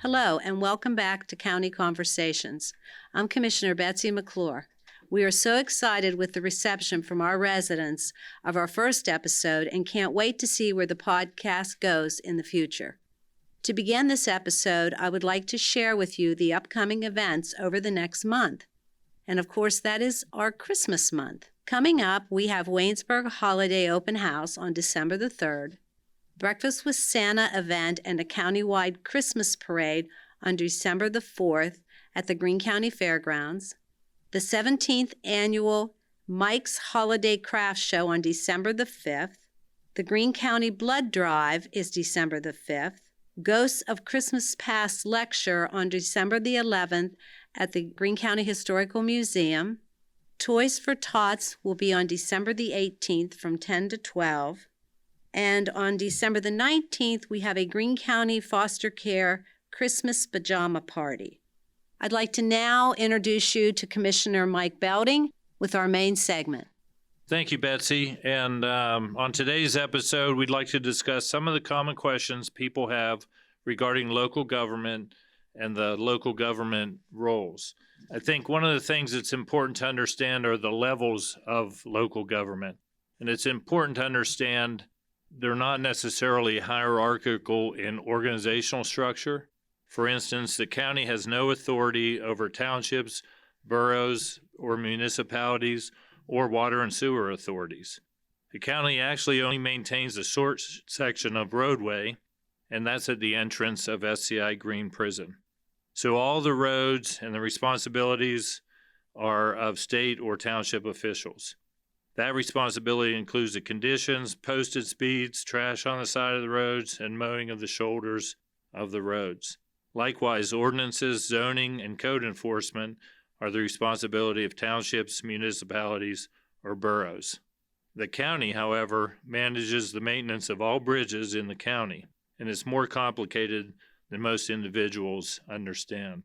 Hello, and welcome back to County Conversations. I'm Commissioner Betsy McClure. We are so excited with the reception from our residents of our first episode and can't wait to see where the podcast goes in the future. To begin this episode, I would like to share with you the upcoming events over the next month. And of course, that is our Christmas month. Coming up, we have Waynesburg Holiday Open House on December the 3rd, Breakfast with Santa event and a countywide Christmas parade on December the 4th at the Greene County Fairgrounds, the 17th annual Mike's Holiday Craft Show on December the 5th, the Greene County Blood Drive is December the 5th, Ghosts of Christmas Past lecture on December the 11th at the Greene County Historical Museum, Toys for Tots will be on December the 18th from 10 to 12, and on December the 19th, we have a Greene County Foster Care Christmas Pajama Party. I'd like to now introduce you to Commissioner Mike Belding with our main segment. Thank you, Betsy. And on today's episode, we'd like to discuss some of the common questions people have regarding local government and the local government roles. I think one of the things that's important to understand are the levels of local government. And it's important to understand they're not necessarily hierarchical in organizational structure. For instance, the county has no authority over townships, boroughs, or municipalities, or water and sewer authorities. The county actually only maintains a short section of roadway, and that's at the entrance of SCI Greene Prison. So all the roads and the responsibilities are of state or township officials. That responsibility includes the conditions, posted speeds, trash on the side of the roads, and mowing of the shoulders of the roads. Likewise, ordinances, zoning, and code enforcement are the responsibility of townships, municipalities, or boroughs. The county, however, manages the maintenance of all bridges in the county, and it's more complicated than most individuals understand.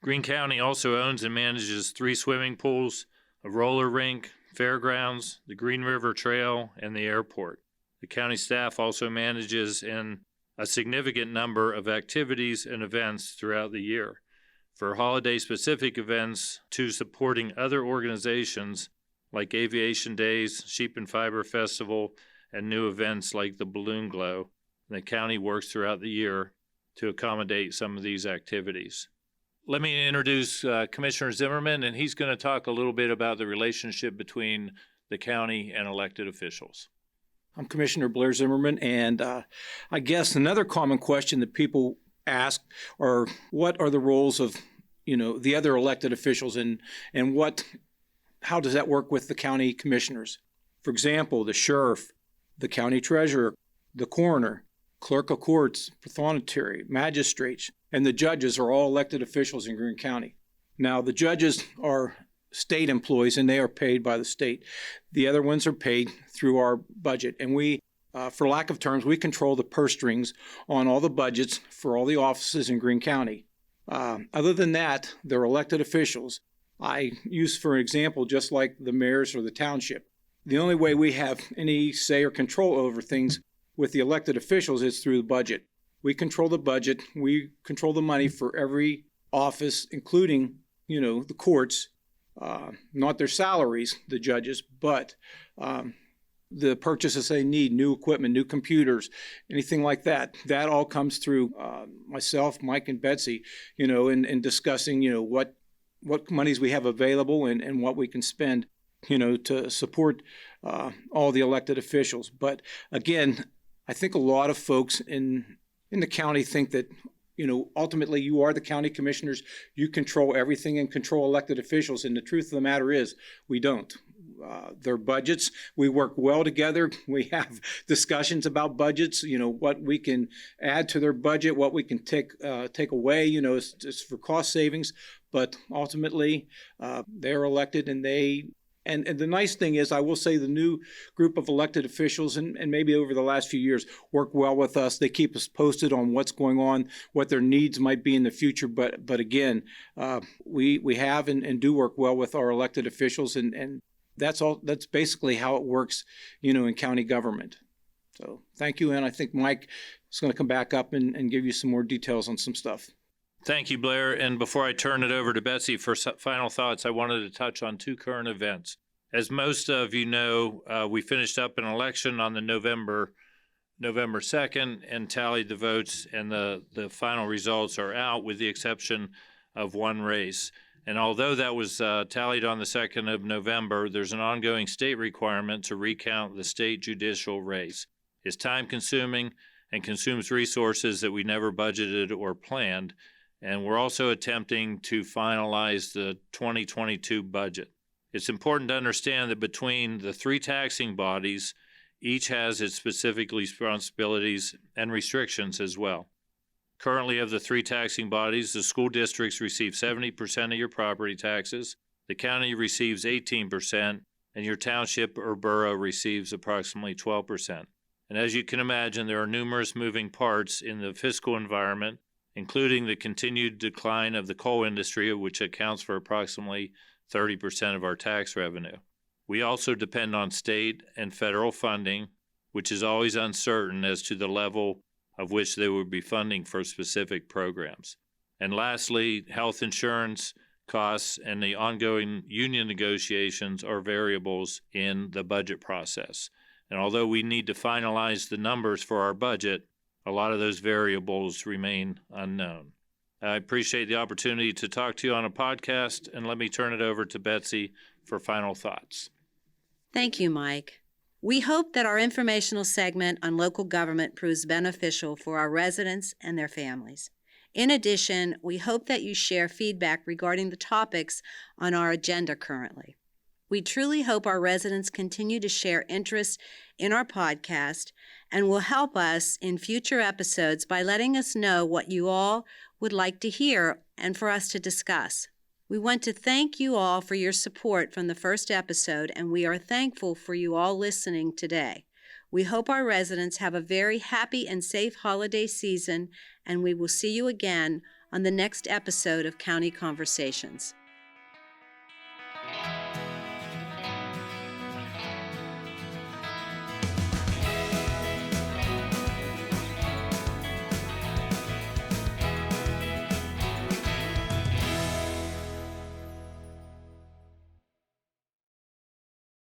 Greene County also owns and manages 3 swimming pools, a roller rink, fairgrounds, the Green River Trail, and the airport. The county staff also manages a significant number of activities and events throughout the year, for holiday-specific events to supporting other organizations like Aviation Days, Sheep and Fiber Festival, and new events like the Balloon Glow. The county works throughout the year to accommodate some of these activities. Let me introduce Commissioner Zimmerman, and he's going to talk a little bit about the relationship between the county and elected officials. I'm Commissioner Blair Zimmerman, and I guess another common question that people ask are, what are the roles of, the other elected officials, and how does that work with the county commissioners? For example, the sheriff, the county treasurer, the coroner, clerk of courts, pathonetary, magistrates, and the judges are all elected officials in Greene County. Now, the judges are state employees, and they are paid by the state. The other ones are paid through our budget, and we, for lack of terms, we control the purse strings on all the budgets for all the offices in Greene County. Other than that, they're elected officials. I use, for example, just like the mayors or the township. The only way we have any say or control over things with the elected officials is through the budget. We control the budget. We control the money for every office, including, the courts, not their salaries, the judges, but the purchases they need, new equipment, new computers, anything like that. That all comes through myself, Mike, and Betsy, in discussing, what monies we have available and what we can spend, to support all the elected officials. But again, I think a lot of folks in the county think that, ultimately you are the county commissioners, you control everything and control elected officials. And the truth of the matter is we don't. Their budgets, we work well together. We have discussions about budgets, what we can add to their budget, what we can take away, it's for cost savings. But ultimately, they're elected, and And the nice thing is, I will say, the new group of elected officials, and maybe over the last few years, work well with us. They keep us posted on what's going on, what their needs might be in the future. But again, we have and do work well with our elected officials, and that's all. That's basically how it works, in county government. So thank you, and I think Mike is going to come back up and give you some more details on some stuff. Thank you, Blair. And before I turn it over to Betsy for final thoughts, I wanted to touch on two current events. As most of you know, we finished up an election on the November 2nd and tallied the votes, and the final results are out with the exception of one race. And although that was tallied on the 2nd of November, there's an ongoing state requirement to recount the state judicial race. It's time-consuming and consumes resources that we never budgeted or planned. And we're also attempting to finalize the 2022 budget. It's important to understand that between the three taxing bodies, each has its specific responsibilities and restrictions as well. Currently, of the three taxing bodies, the school districts receive 70% of your property taxes, the county receives 18%, and your township or borough receives approximately 12%. And as you can imagine, there are numerous moving parts in the fiscal environment, including the continued decline of the coal industry, which accounts for approximately 30% of our tax revenue. We also depend on state and federal funding, which is always uncertain as to the level of which they will be funding for specific programs. And lastly, health insurance costs and the ongoing union negotiations are variables in the budget process. And although we need to finalize the numbers for our budget, a lot of those variables remain unknown. I appreciate the opportunity to talk to you on a podcast, and let me turn it over to Betsy for final thoughts. Thank you, Mike. We hope that our informational segment on local government proves beneficial for our residents and their families. In addition, we hope that you share feedback regarding the topics on our agenda currently. We truly hope our residents continue to share interest in our podcast and will help us in future episodes by letting us know what you all would like to hear and for us to discuss. We want to thank you all for your support from the first episode, and we are thankful for you all listening today. We hope our residents have a very happy and safe holiday season, and we will see you again on the next episode of County Conversations.